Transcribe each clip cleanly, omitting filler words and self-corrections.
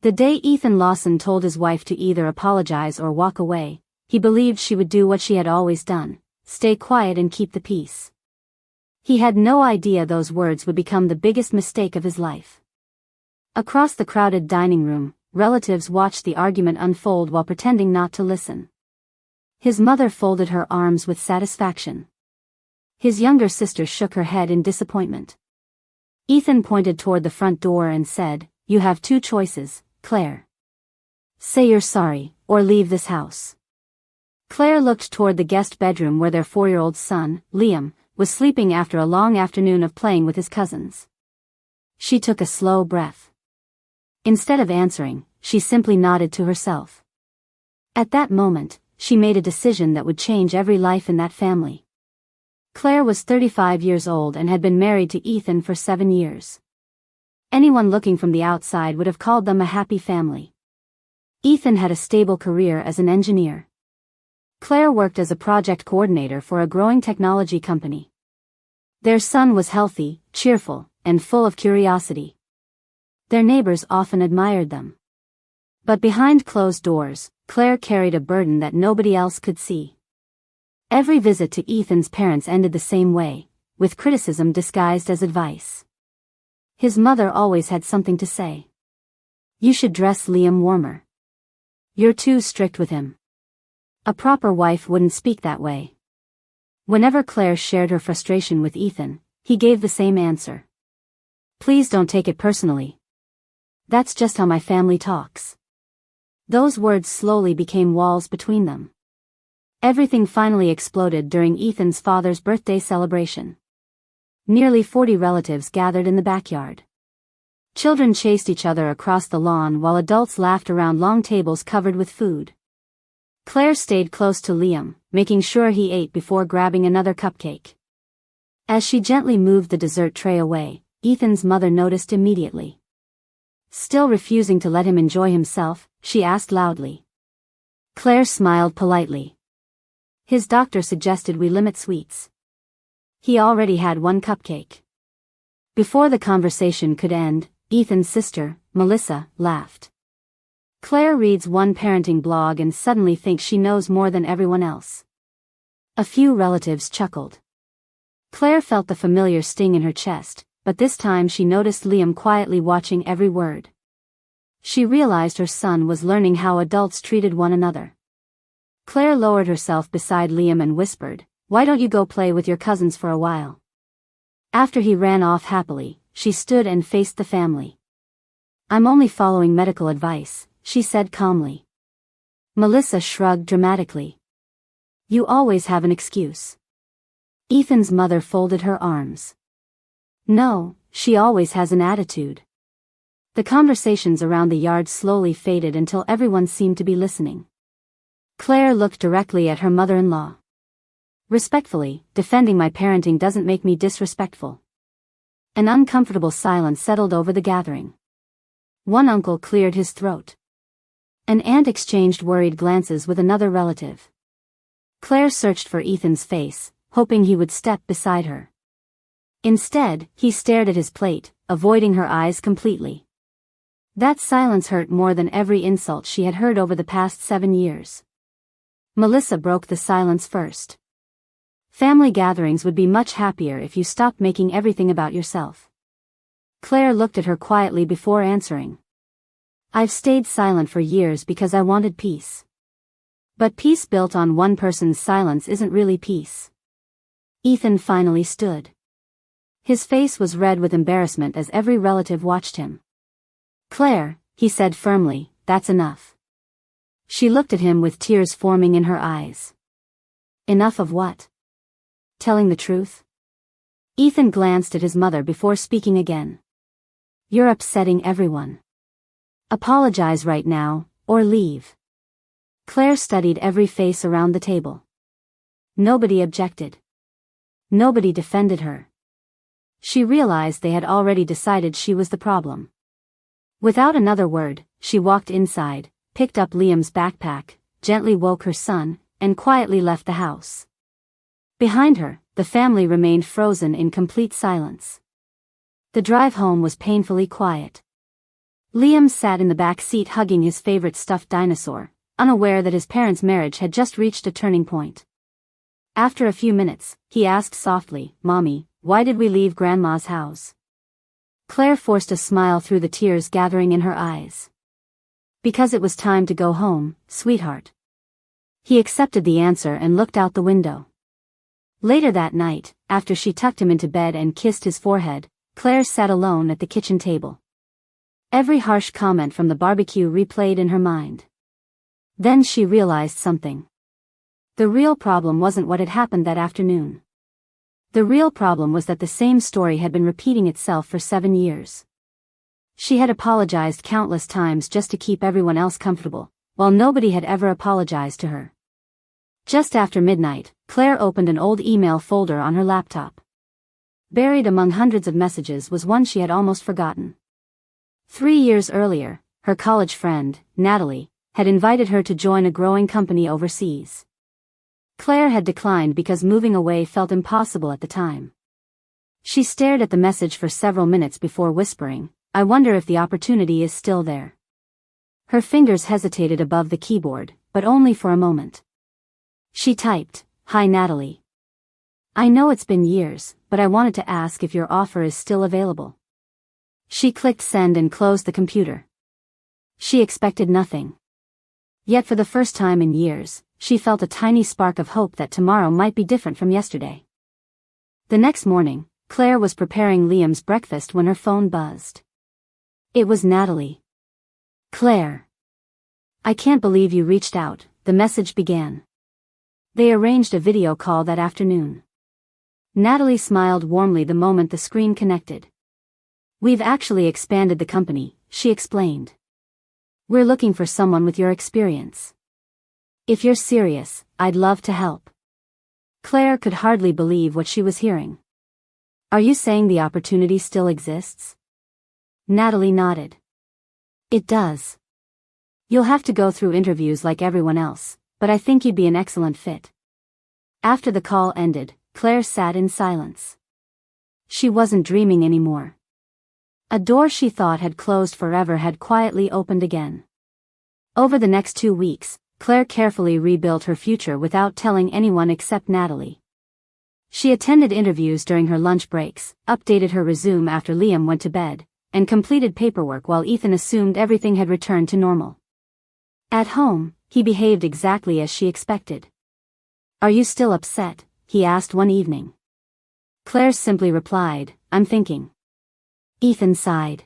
The day Ethan Lawson told his wife to either apologize or walk away, he believed she would do what she had always done, stay quiet and keep the peace. He had no idea those words would become the biggest mistake of his life. Across the crowded dining room, relatives watched the argument unfold while pretending not to listen. His mother folded her arms with satisfaction. His younger sister shook her head in disappointment. Ethan pointed toward the front door and said, "You have two choices, Claire. Say you're sorry, or leave this house." Claire looked toward the guest bedroom where their 4-year-old son, Liam, was sleeping after a long afternoon of playing with his cousins. She took a slow breath. Instead of answering, she simply nodded to herself. At that moment, she made a decision that would change every life in that family. Claire was 35 years old and had been married to Ethan for 7 years. Anyone looking from the outside would have called them a happy family. Ethan had a stable career as an engineer. Claire worked as a project coordinator for a growing technology company. Their son was healthy, cheerful, and full of curiosity. Their neighbors often admired them. But behind closed doors, Claire carried a burden that nobody else could see. Every visit to Ethan's parents ended the same way, with criticism disguised as advice. His mother always had something to say. "You should dress Liam warmer. You're too strict with him." A proper wife wouldn't speak that way. Whenever Claire shared her frustration with Ethan, he gave the same answer. "Please don't take it personally. That's just how my family talks." Those words slowly became walls between them. Everything finally exploded during Ethan's father's birthday celebration. Nearly 40 relatives gathered in the backyard. Children chased each other across the lawn while adults laughed around long tables covered with food. Claire stayed close to Liam, making sure he ate before grabbing another cupcake. As she gently moved the dessert tray away, Ethan's mother noticed immediately. Still refusing to let him enjoy himself, she asked loudly. Claire smiled politely. "His doctor suggested we limit sweets. He already had one cupcake." Before the conversation could end, Ethan's sister, Melissa, laughed. Claire reads one parenting blog and suddenly thinks she knows more than everyone else. A few relatives chuckled. Claire felt the familiar sting in her chest, but this time she noticed Liam quietly watching every word. She realized her son was learning how adults treated one another. Claire lowered herself beside Liam and whispered, "Why don't you go play with your cousins for a while?" After he ran off happily, she stood and faced the family. "I'm only following medical advice," she said calmly. Melissa shrugged dramatically. "You always have an excuse." Ethan's mother folded her arms. "No, she always has an attitude." The conversations around the yard slowly faded until everyone seemed to be listening. Claire looked directly at her mother-in-law. "Respectfully, defending my parenting doesn't make me disrespectful." An uncomfortable silence settled over the gathering. One uncle cleared his throat. An aunt exchanged worried glances with another relative. Claire searched for Ethan's face, hoping he would step beside her. Instead, he stared at his plate, avoiding her eyes completely. That silence hurt more than every insult she had heard over the past 7 years. Melissa broke the silence first. "Family gatherings would be much happier if you stopped making everything about yourself." Claire looked at her quietly before answering. "I've stayed silent for years because I wanted peace. But peace built on one person's silence isn't really peace." Ethan finally stood. His face was red with embarrassment as every relative watched him. "Claire," he said firmly, "that's enough." She looked at him with tears forming in her eyes. "Enough of what? Telling the truth?" Ethan glanced at his mother before speaking again. "You're upsetting everyone. Apologize right now, or leave." Claire studied every face around the table. Nobody objected. Nobody defended her. She realized they had already decided she was the problem. Without another word, she walked inside, picked up Liam's backpack, gently woke her son, and quietly left the house. Behind her, the family remained frozen in complete silence. The drive home was painfully quiet. Liam sat in the back seat hugging his favorite stuffed dinosaur, unaware that his parents' marriage had just reached a turning point. After a few minutes, he asked softly, "Mommy, why did we leave Grandma's house?" Claire forced a smile through the tears gathering in her eyes. "Because it was time to go home, sweetheart." He accepted the answer and looked out the window. Later that night, after she tucked him into bed and kissed his forehead, Claire sat alone at the kitchen table. Every harsh comment from the barbecue replayed in her mind. Then she realized something. The real problem wasn't what had happened that afternoon. The real problem was that the same story had been repeating itself for 7 years. She had apologized countless times just to keep everyone else comfortable, while nobody had ever apologized to her. Just after midnight, Claire opened an old email folder on her laptop. Buried among hundreds of messages was one she had almost forgotten. 3 years earlier, her college friend, Natalie, had invited her to join a growing company overseas. Claire had declined because moving away felt impossible at the time. She stared at the message for several minutes before whispering, "I wonder if the opportunity is still there." Her fingers hesitated above the keyboard, but only for a moment. She typed, "Hi Natalie. I know it's been years, but I wanted to ask if your offer is still available." She clicked send and closed the computer. She expected nothing. Yet for the first time in years, she felt a tiny spark of hope that tomorrow might be different from yesterday. The next morning, Claire was preparing Liam's breakfast when her phone buzzed. It was Natalie. "Claire. I can't believe you reached out," the message began. They arranged a video call that afternoon. Natalie smiled warmly the moment the screen connected. "We've actually expanded the company," she explained. "We're looking for someone with your experience. If you're serious, I'd love to help." Claire could hardly believe what she was hearing. "Are you saying the opportunity still exists?" Natalie nodded. "It does. You'll have to go through interviews like everyone else, but I think you'd be an excellent fit." After the call ended, Claire sat in silence. She wasn't dreaming anymore. A door she thought had closed forever had quietly opened again. Over the next 2 weeks, Claire carefully rebuilt her future without telling anyone except Natalie. She attended interviews during her lunch breaks, updated her resume after Liam went to bed, and completed paperwork while Ethan assumed everything had returned to normal. At home, he behaved exactly as she expected. "Are you still upset?" he asked one evening. Claire simply replied, "I'm thinking." Ethan sighed.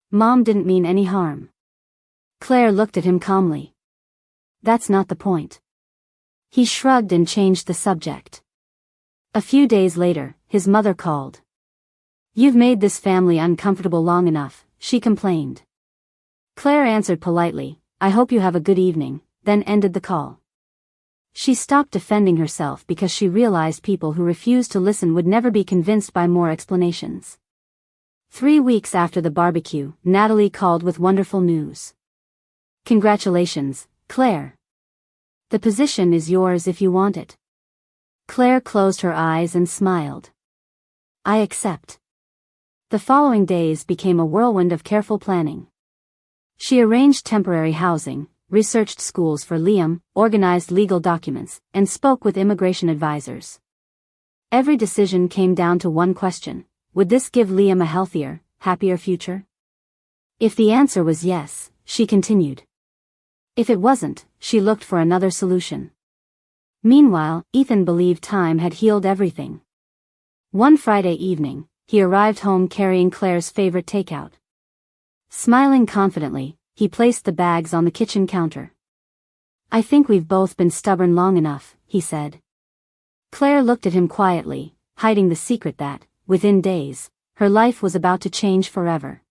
"Mom didn't mean any harm." Claire looked at him calmly. "That's not the point." He shrugged and changed the subject. A few days later, his mother called. "You've made this family uncomfortable long enough," she complained. Claire answered politely, "I hope you have a good evening," then ended the call. She stopped defending herself because she realized people who refused to listen would never be convinced by more explanations. 3 weeks after the barbecue, Natalie called with wonderful news. "Congratulations, Claire. The position is yours if you want it." Claire closed her eyes and smiled. "I accept." The following days became a whirlwind of careful planning. She arranged temporary housing, researched schools for Liam, organized legal documents, and spoke with immigration advisors. Every decision came down to one question: would this give Liam a healthier, happier future? If the answer was yes, she continued. If it wasn't, she looked for another solution. Meanwhile, Ethan believed time had healed everything. One Friday evening, he arrived home carrying Claire's favorite takeout. Smiling confidently, he placed the bags on the kitchen counter. "I think we've both been stubborn long enough," he said. Claire looked at him quietly, hiding the secret that, within days, her life was about to change forever.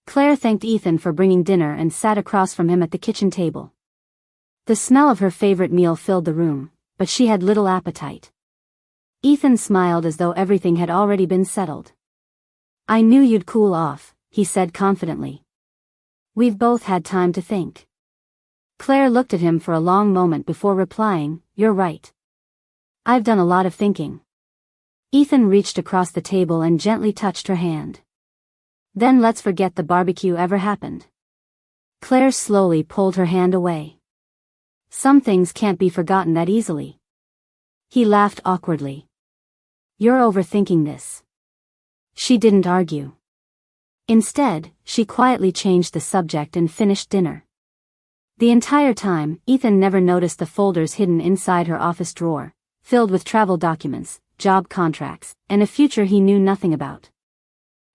Claire thanked Ethan for bringing dinner and sat across from him at the kitchen table. The smell of her favorite meal filled the room, but she had little appetite. Ethan smiled as though everything had already been settled. "I knew you'd cool off," he said confidently. "We've both had time to think." Claire looked at him for a long moment before replying, "You're right. I've done a lot of thinking." Ethan reached across the table and gently touched her hand. Then let's forget the barbecue ever happened. Claire slowly pulled her hand away. Some things can't be forgotten that easily. He laughed awkwardly. You're overthinking this. She didn't argue. Instead, she quietly changed the subject and finished dinner. The entire time, Ethan never noticed the folders hidden inside her office drawer, filled with travel documents, job contracts, and a future he knew nothing about.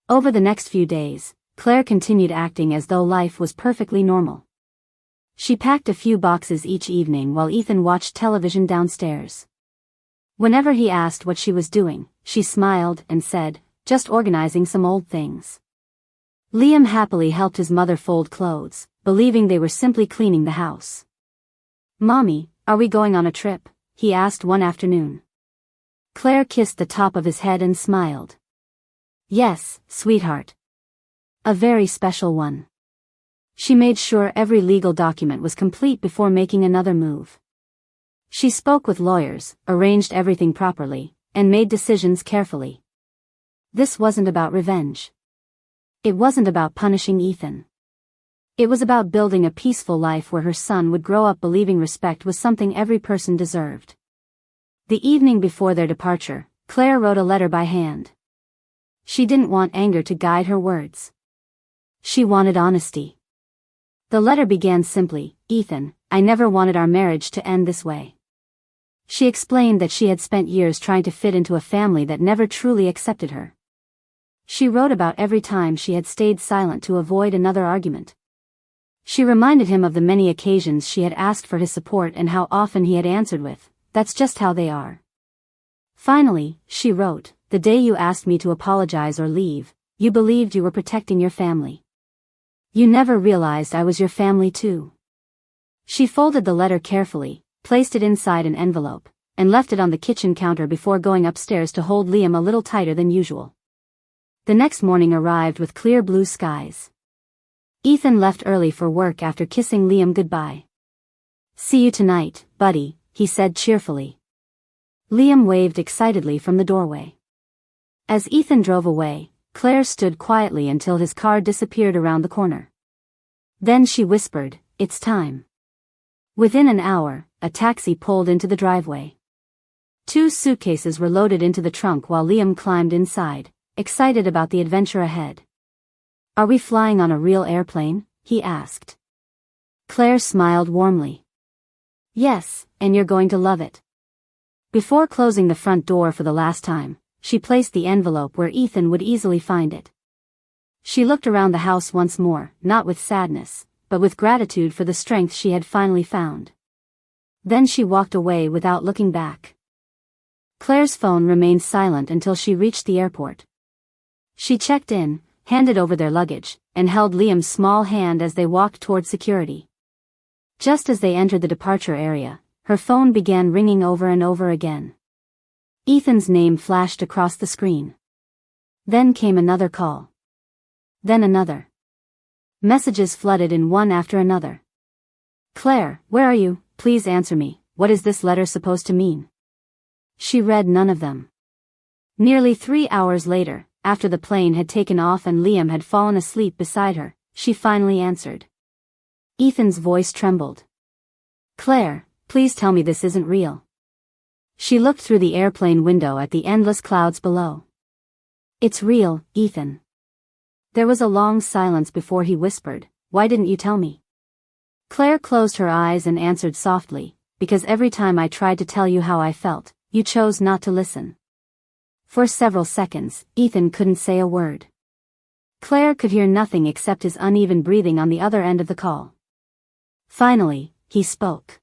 Over the next few days, Claire continued acting as though life was perfectly normal. She packed a few boxes each evening while Ethan watched television downstairs. Whenever he asked what she was doing, she smiled and said, "Just organizing some old things." Liam happily helped his mother fold clothes, believing they were simply cleaning the house. "Mommy, are we going on a trip?" he asked one afternoon. Claire kissed the top of his head and smiled. "Yes, sweetheart. A very special one." She made sure every legal document was complete before making another move. She spoke with lawyers, arranged everything properly, and made decisions carefully. This wasn't about revenge. It wasn't about punishing Ethan. It was about building a peaceful life where her son would grow up believing respect was something every person deserved. The evening before their departure, Claire wrote a letter by hand. She didn't want anger to guide her words. She wanted honesty. The letter began simply, "Ethan, I never wanted our marriage to end this way." She explained that she had spent years trying to fit into a family that never truly accepted her. She wrote about every time she had stayed silent to avoid another argument. She reminded him of the many occasions she had asked for his support and how often he had answered with, "That's just how they are." Finally, she wrote, "The day you asked me to apologize or leave, you believed you were protecting your family. You never realized I was your family too." She folded the letter carefully, placed it inside an envelope, and left it on the kitchen counter before going upstairs to hold Liam a little tighter than usual. The next morning arrived with clear blue skies. Ethan left early for work after kissing Liam goodbye. "See you tonight, buddy," he said cheerfully. Liam waved excitedly from the doorway. As Ethan drove away, Claire stood quietly until his car disappeared around the corner. Then she whispered, "It's time." Within an hour, a taxi pulled into the driveway. 2 suitcases were loaded into the trunk while Liam climbed inside, excited about the adventure ahead. "Are we flying on a real airplane?" he asked. Claire smiled warmly. "Yes, and you're going to love it." Before closing the front door for the last time, she placed the envelope where Ethan would easily find it. She looked around the house once more, not with sadness, but with gratitude for the strength she had finally found. Then she walked away without looking back. Claire's phone remained silent until she reached the airport. She checked in, handed over their luggage, and held Liam's small hand as they walked toward security. Just as they entered the departure area, her phone began ringing over and over again. Ethan's name flashed across the screen. Then came another call. Then another. Messages flooded in one after another. "Claire, where are you? Please answer me. What is this letter supposed to mean?" She read none of them. Nearly 3 hours later, after the plane had taken off and Liam had fallen asleep beside her, she finally answered. Ethan's voice trembled. "Claire, please tell me this isn't real." She looked through the airplane window at the endless clouds below. "It's real, Ethan." There was a long silence before he whispered, "Why didn't you tell me?" Claire closed her eyes and answered softly, "Because every time I tried to tell you how I felt, you chose not to listen." For several seconds, Ethan couldn't say a word. Claire could hear nothing except his uneven breathing on the other end of the call. Finally, he spoke.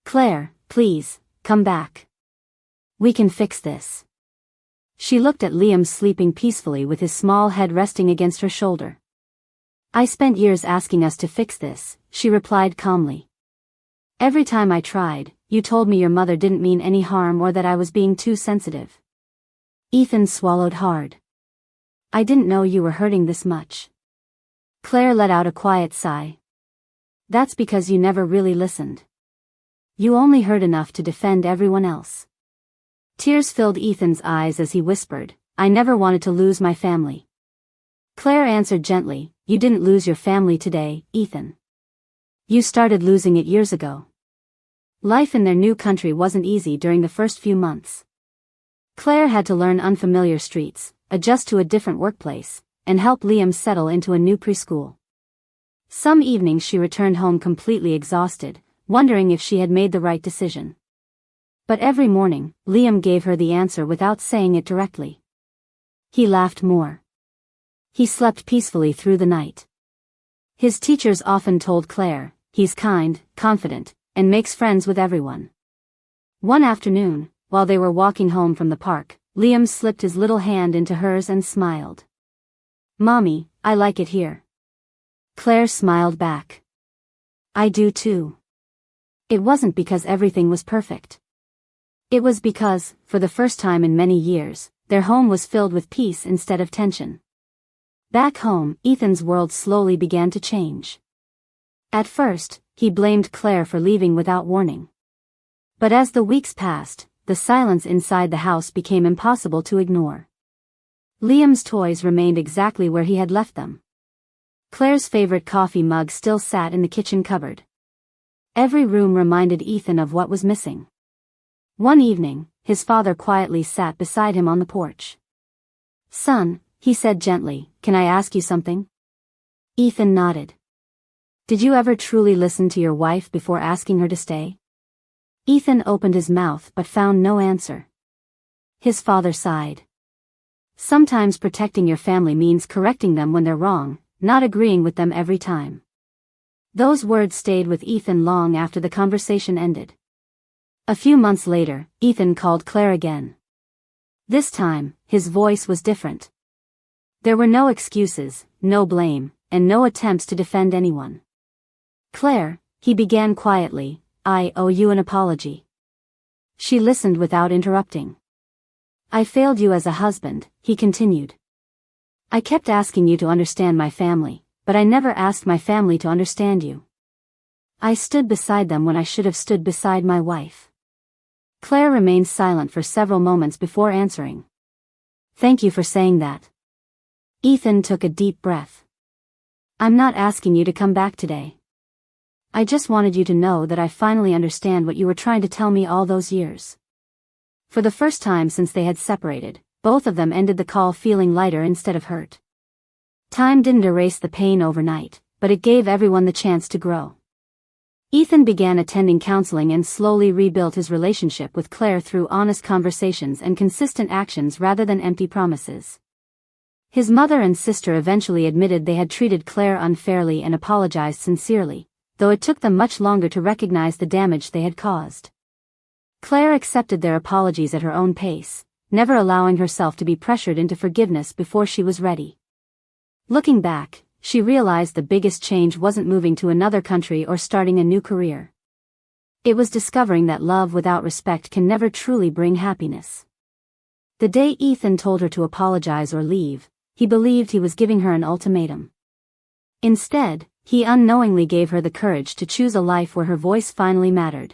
"Claire, please, come back. We can fix this." She looked at Liam sleeping peacefully with his small head resting against her shoulder. "I spent years asking us to fix this," she replied calmly. "Every time I tried, you told me your mother didn't mean any harm or that I was being too sensitive." Ethan swallowed hard. "I didn't know you were hurting this much." Claire let out a quiet sigh. "That's because you never really listened. You only heard enough to defend everyone else." Tears filled Ethan's eyes as he whispered, "I never wanted to lose my family. Claire answered gently, "You didn't lose your family today, Ethan. You started losing it years ago." Life in their new country wasn't easy during the first few months. Claire had to learn unfamiliar streets, adjust to a different workplace, and help Liam settle into a new preschool. Some evenings she returned home completely exhausted, wondering if she had made the right decision. But every morning, Liam gave her the answer without saying it directly. He laughed more. He slept peacefully through the night. His teachers often told Claire, "He's kind, confident, and makes friends with everyone." One afternoon, while they were walking home from the park, Liam slipped his little hand into hers and smiled. "Mommy, I like it here." Claire smiled back. "I do too." It wasn't because everything was perfect. It was because, for the first time in many years, their home was filled with peace instead of tension. Back home, Ethan's world slowly began to change. At first, he blamed Claire for leaving without warning. But as the weeks passed, the silence inside the house became impossible to ignore. Liam's toys remained exactly where he had left them. Claire's favorite coffee mug still sat in the kitchen cupboard. Every room reminded Ethan of what was missing. One evening, his father quietly sat beside him on the porch. "Son," he said gently, "can I ask you something?" Ethan nodded. "Did you ever truly listen to your wife before asking her to stay?" Ethan opened his mouth but found no answer. His father sighed. "Sometimes protecting your family means correcting them when they're wrong, not agreeing with them every time." Those words stayed with Ethan long after the conversation ended. A few months later, Ethan called Claire again. This time, his voice was different. There were no excuses, no blame, and no attempts to defend anyone. "Claire," he began quietly, "I owe you an apology." She listened without interrupting. "I failed you as a husband," he continued. "I kept asking you to understand my family, but I never asked my family to understand you. I stood beside them when I should have stood beside my wife." Claire remained silent for several moments before answering. "Thank you for saying that." Ethan took a deep breath. "I'm not asking you to come back today. I just wanted you to know that I finally understand what you were trying to tell me all those years." For the first time since they had separated, both of them ended the call feeling lighter instead of hurt. Time didn't erase the pain overnight, but it gave everyone the chance to grow. Ethan began attending counseling and slowly rebuilt his relationship with Claire through honest conversations and consistent actions rather than empty promises. His mother and sister eventually admitted they had treated Claire unfairly and apologized sincerely, though it took them much longer to recognize the damage they had caused. Claire accepted their apologies at her own pace, never allowing herself to be pressured into forgiveness before she was ready. Looking back, she realized the biggest change wasn't moving to another country or starting a new career. It was discovering that love without respect can never truly bring happiness. The day Ethan told her to apologize or leave, he believed he was giving her an ultimatum. Instead, he unknowingly gave her the courage to choose a life where her voice finally mattered.